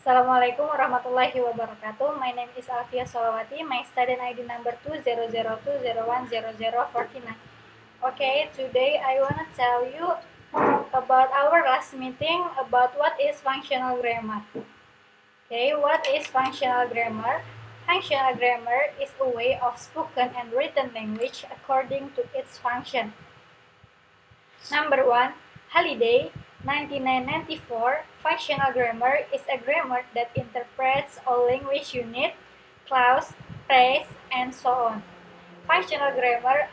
Assalamualaikum warahmatullahi wabarakatuh. My name is Alfia Solawati. My student ID number 20020010049. Okay, today I wanna tell you about our last meeting about what is functional grammar. Okay, what is functional grammar? Functional grammar is a way of spoken and written language according to its function. Number 1. Holiday, 1994. Functional grammar is a grammar that interprets all language unit, clause, phrase, and so on. Functional grammar,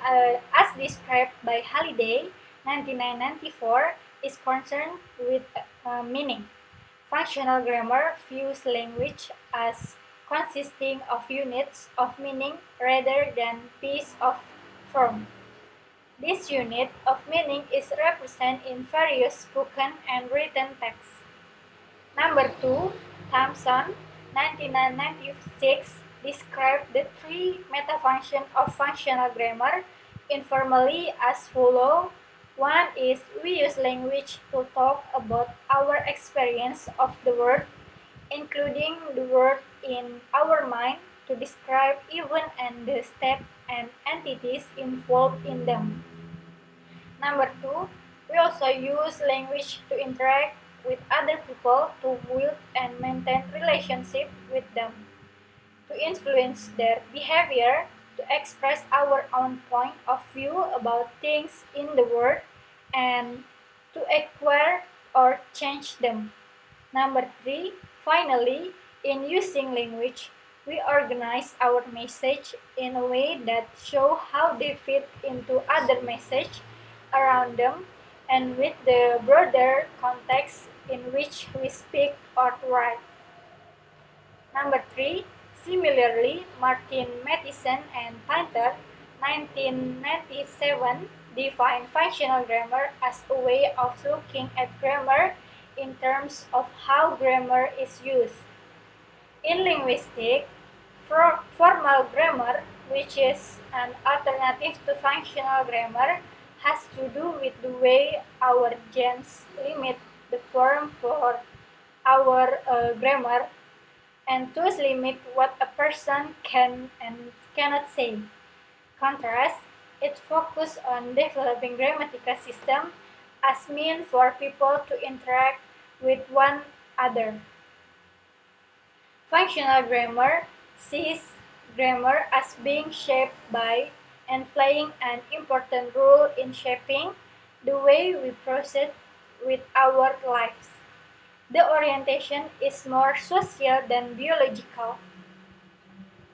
as described by Holiday, 1994, is concerned with meaning. Functional grammar views language as consisting of units of meaning rather than piece of form. This unit of meaning is represented in various spoken and written texts. Number 2, Thompson, 1996, described the three metafunctions of functional grammar informally as follows. One is we use language to talk about our experience of the world, including the world in our mind, to describe events and the steps and entities involved in them. Number 2, we also use language to interact with other people, to build and maintain relationship with them, to influence their behavior, to express our own point of view about things in the world, and to acquire or change them. Number 3, finally, in using language, we organize our message in a way that show how they fit into other message around them and with the broader context in which we speak or write. Number 3, similarly, Martin Matheson and Painter, 1997, define functional grammar as a way of looking at grammar in terms of how grammar is used. In linguistics, formal grammar, which is an alternative to functional grammar, has to do with the way our genes limit the form for our grammar and thus limit what a person can and cannot say. Contrast, it focuses on developing grammatical system as means for people to interact with one another. Functional grammar sees grammar as being shaped by and playing an important role in shaping the way we proceed with our lives. The orientation is more social than biological.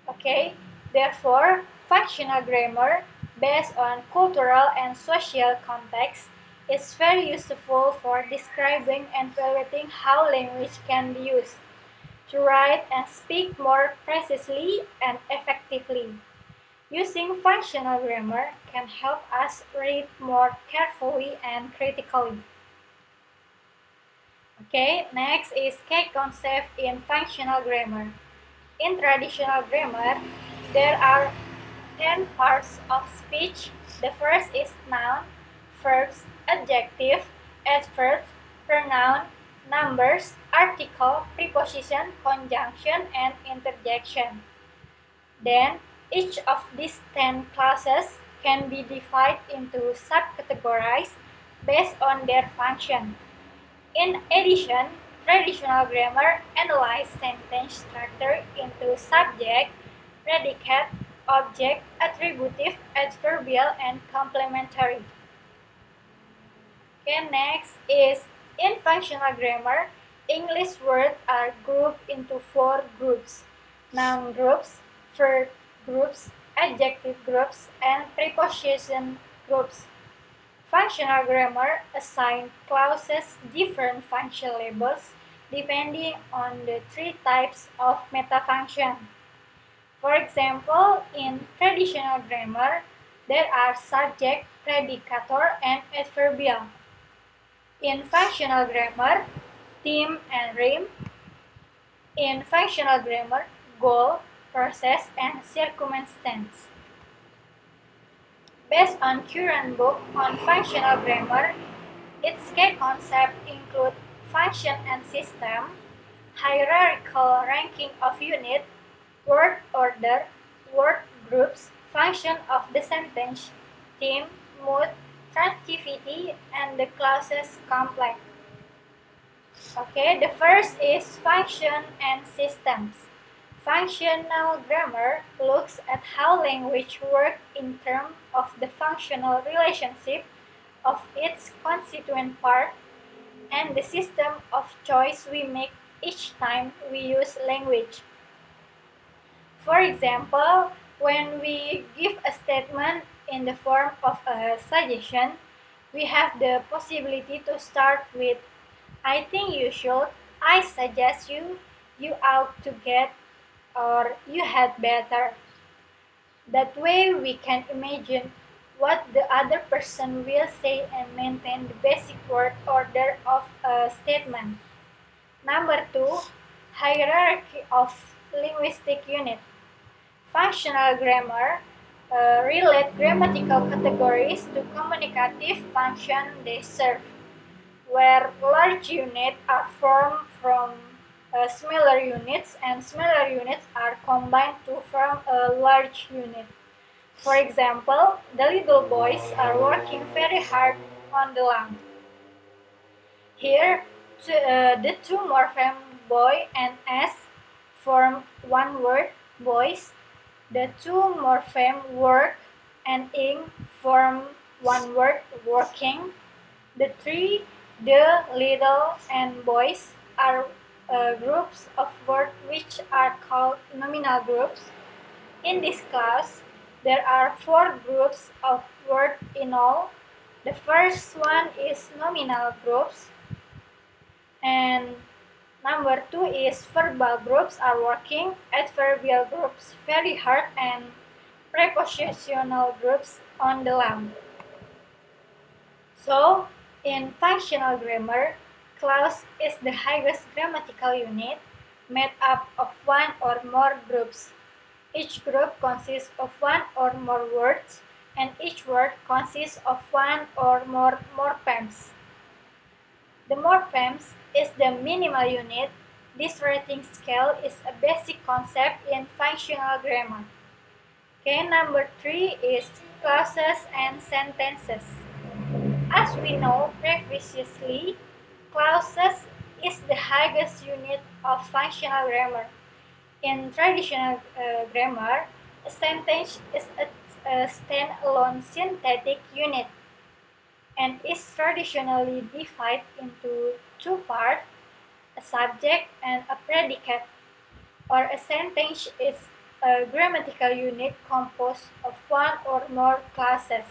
Okay, therefore, functional grammar based on cultural and social context is very useful for describing and evaluating how language can be used to write and speak more precisely and effectively. Using functional grammar can help us read more carefully and critically. Okay, next is key concept in functional grammar. In traditional grammar, there are 10 parts of speech. The first is noun, verbs, adjective, adverb, pronoun, numbers, article, preposition, conjunction, and interjection. Then, each of these 10 classes can be divided into subcategories based on their function. In addition, traditional grammar analyzes sentence structure into subject, predicate, object, attributive, adverbial, and complementary. Okay, next is in functional grammar, English words are grouped into 4 groups: noun groups, verb groups, adjective groups, and preposition groups. Functional grammar assigns clauses different function labels depending on the 3 types of metafunction. For example, in traditional grammar, there are subject, predicator, and adverbial. In functional grammar, theme and rhyme. In functional grammar, goal, process, and circumstance. Based on current book on functional grammar, its key concepts include function and system, hierarchical ranking of unit, word order, word groups, function of the sentence, theme, mood, transitivity, and the clauses complex. Okay, the first is function and systems. Functional grammar looks at how language works in terms of the functional relationship of its constituent part and the system of choice we make each time we use language. For example, when we give a statement in the form of a suggestion, we have the possibility to start with I think you should, I suggest you, you ought to get, or you had better. That way we can imagine what the other person will say and maintain the basic word order of a statement. Number two, hierarchy of linguistic unit. Functional grammar relate grammatical categories to communicative function they serve, where large units are formed from smaller units and smaller units are combined to form a large unit. For example, the little boys are working very hard on the land. Here, the two morpheme boy and s form one word, boys. The two morpheme work and ing form one word, working. The three, the, little, and boys are groups of words which are called nominal groups. In this class, there are four groups of words in all. The first one is nominal groups, and number two is verbal groups are working, adverbial groups very hard, and prepositional groups on the lam. So, in functional grammar, clause is the highest grammatical unit made up of one or more groups. Each group consists of one or more words, and each word consists of one or more morphemes. The morphemes is the minimal unit. This rating scale is a basic concept in functional grammar. Okay, number three is clauses and sentences. As we know previously, clauses is the highest unit of functional grammar. In traditional grammar, a sentence is a standalone syntactic unit and is traditionally divided into two parts, a subject and a predicate, or a sentence is a grammatical unit composed of one or more clauses.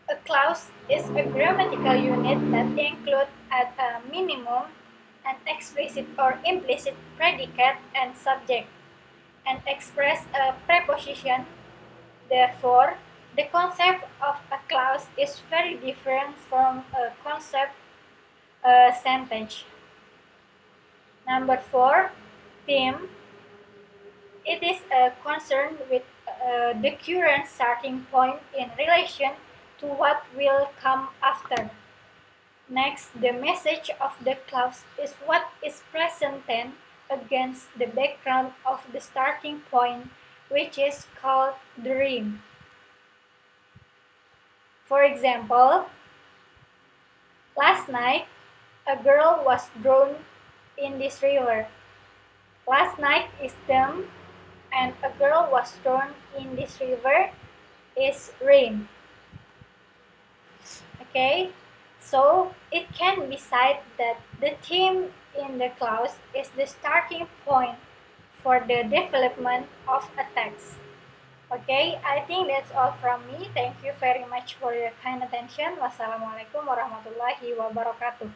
A clause is a grammatical unit that includes at a minimum an explicit or implicit predicate and subject, and express a preposition. Therefore, the concept of a clause is very different from a concept sentence. Number four, theme. It is concerned with the current starting point in relation to what will come after. Next, the message of the clause is what is present tense against the background of the starting point, which is called the rhyme. For example, last night a girl was drowned in this river. Last night is them, and a girl was drowned in this river is rhyme. Okay, so it can be said that the theme in the clause is the starting point for the development of a text. Okay, I think that's all from me. Thank you very much for your kind attention. Wassalamualaikum warahmatullahi wabarakatuh.